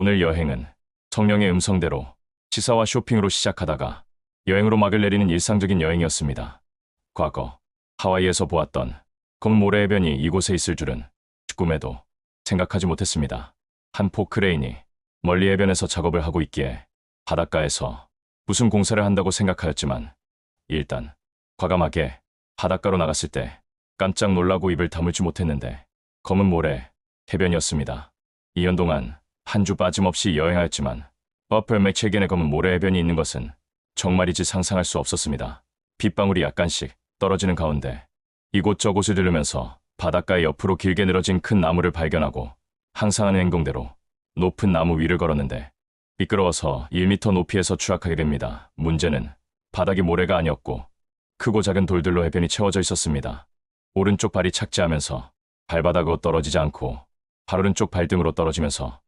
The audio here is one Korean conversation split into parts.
오늘 여행은 성령의 음성대로 시사와 쇼핑으로 시작하다가 여행으로 막을 내리는 일상적인 여행이었습니다. 과거 하와이에서 보았던 검은 모래해변이 이곳에 있을 줄은 꿈에도 생각하지 못했습니다. 한 포크레인이 멀리 해변에서 작업을 하고 있기에 바닷가에서 무슨 공사를 한다고 생각하였지만 일단 과감하게 바닷가로 나갔을 때 깜짝 놀라고 입을 다물지 못했는데 검은 모래 해변이었습니다. 2년 동안 한 주 빠짐없이 여행하였지만 어플 맥체겐의 검은 모래 해변이 있는 것은 정말이지 상상할 수 없었습니다. 빗방울이 약간씩 떨어지는 가운데 이곳저곳을 들르면서 바닷가의 옆으로 길게 늘어진 큰 나무를 발견하고 항상 하는 행동대로 높은 나무 위를 걸었는데 미끄러워서 1m 높이에서 추락하게 됩니다. 문제는 바닥이 모래가 아니었고 크고 작은 돌들로 해변이 채워져 있었습니다. 오른쪽 발이 착지하면서 발바닥으로 떨어지지 않고 발 오른쪽 발등으로 떨어지면서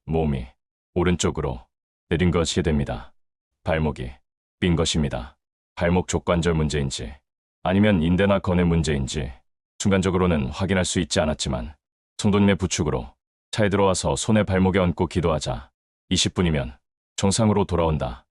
몸이 오른쪽으로 내린것이게 됩니다. 발목이 삔 것입니다. 발목 족관절 문제인지 아니면 인대나 건의 문제인지 순간적으로는 확인할 수 있지 않았지만 성도님의 부축으로 차에 들어와서 손에 발목에 얹고 기도하자 20분이면 정상으로 돌아온다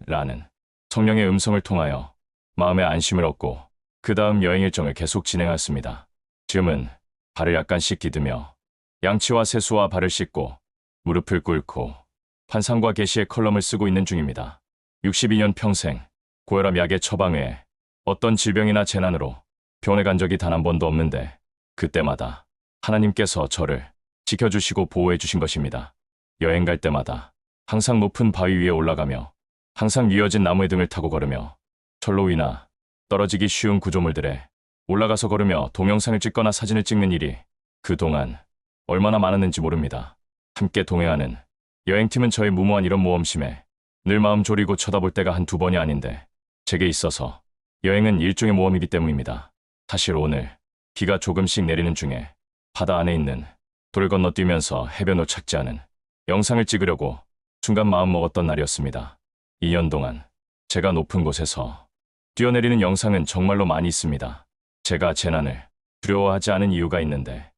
라는 성령의 음성을 통하여 마음의 안심을 얻고 그 다음 여행 일정을 계속 진행하였습니다. 지금은 발을 약간씩 디디며 양치와 세수와 발을 씻고 무릎을 꿇고 환상과 계시의 컬럼을 쓰고 있는 중입니다. 62년 평생 고혈압 약의 처방 외에 어떤 질병이나 재난으로 병원에 간 적이 단 한 번도 없는데 그때마다 하나님께서 저를 지켜주시고 보호해 주신 것입니다. 여행 갈 때마다 항상 높은 바위 위에 올라가며 항상 뉘어진 나무의 등을 타고 걸으며 철로 위나 떨어지기 쉬운 구조물들에 올라가서 걸으며 동영상을 찍거나 사진을 찍는 일이 그동안 얼마나 많았는지 모릅니다. 함께 동행하는 여행팀은 저의 무모한 이런 모험심에 늘 마음 졸이고 쳐다볼 때가 한두 번이 아닌데 제게 있어서 여행은 일종의 모험이기 때문입니다. 사실 오늘 비가 조금씩 내리는 중에 바다 안에 있는 돌을 건너뛰면서 해변을 착지하는 영상을 찍으려고 순간 마음먹었던 날이었습니다. 2년 동안 제가 높은 곳에서 뛰어내리는 영상은 정말로 많이 있습니다. 제가 재난을 두려워하지 않은 이유가 있는데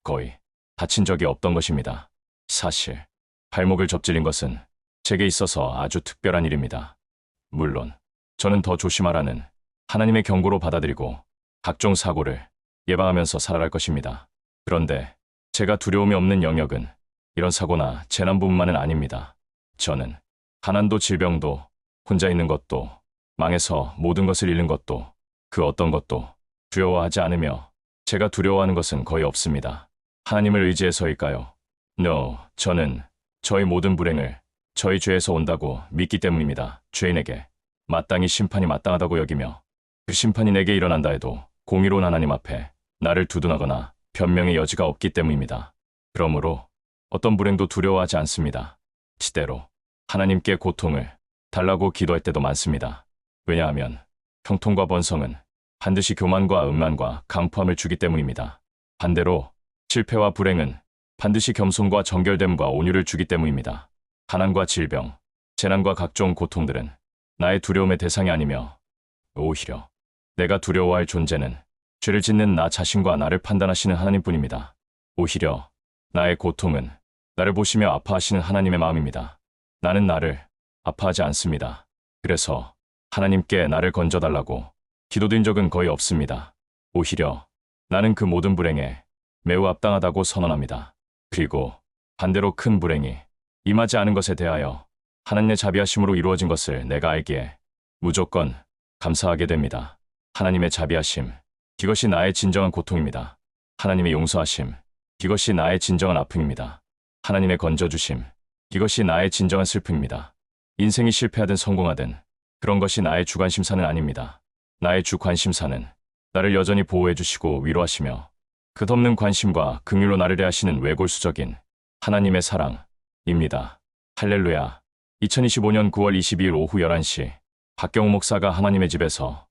거의 다친 적이 없던 것입니다. 사실 발목을 접질린 것은 제게 있어서 아주 특별한 일입니다. 물론 저는 더 조심하라는 하나님의 경고로 받아들이고 각종 사고를 예방하면서 살아갈 것입니다. 그런데 제가 두려움이 없는 영역은 이런 사고나 재난뿐만은 아닙니다. 저는 가난도 질병도 혼자 있는 것도 망해서 모든 것을 잃는 것도 그 어떤 것도 두려워하지 않으며 제가 두려워하는 것은 거의 없습니다. 하나님을 의지해서일까요? No, 저는 저의 모든 불행을 저의 죄에서 온다고 믿기 때문입니다. 죄인에게 마땅히 심판이 마땅하다고 여기며 그 심판이 내게 일어난다 해도 공의로운 하나님 앞에 나를 두둔하거나 변명의 여지가 없기 때문입니다. 그러므로 어떤 불행도 두려워하지 않습니다. 시대로 하나님께 고통을 달라고 기도할 때도 많습니다. 왜냐하면 형통과 번성은 반드시 교만과 음란과 강포함을 주기 때문입니다. 반대로 실패와 불행은 반드시 겸손과 정결됨과 온유를 주기 때문입니다. 가난과 질병, 재난과 각종 고통들은 나의 두려움의 대상이 아니며 오히려 내가 두려워할 존재는 죄를 짓는 나 자신과 나를 판단하시는 하나님뿐입니다. 오히려 나의 고통은 나를 보시며 아파하시는 하나님의 마음입니다. 나는 나를 아파하지 않습니다. 그래서 하나님께 나를 건져달라고 기도드린 적은 거의 없습니다. 오히려 나는 그 모든 불행에 매우 합당하다고 선언합니다. 그리고 반대로 큰 불행이 임하지 않은 것에 대하여 하나님의 자비하심으로 이루어진 것을 내가 알기에 무조건 감사하게 됩니다. 하나님의 자비하심, 이것이 나의 진정한 고통입니다. 하나님의 용서하심, 이것이 나의 진정한 아픔입니다. 하나님의 건져주심, 이것이 나의 진정한 슬픔입니다. 인생이 실패하든 성공하든 그런 것이 나의 주관심사는 아닙니다. 나의 주관심사는 나를 여전히 보호해주시고 위로하시며 끝없는 관심과 긍휼로 나를 대하시는 외골수적인 하나님의 사랑입니다. 할렐루야. 2025년 9월 22일 오후 11시 박경호 목사가 하나님의 집에서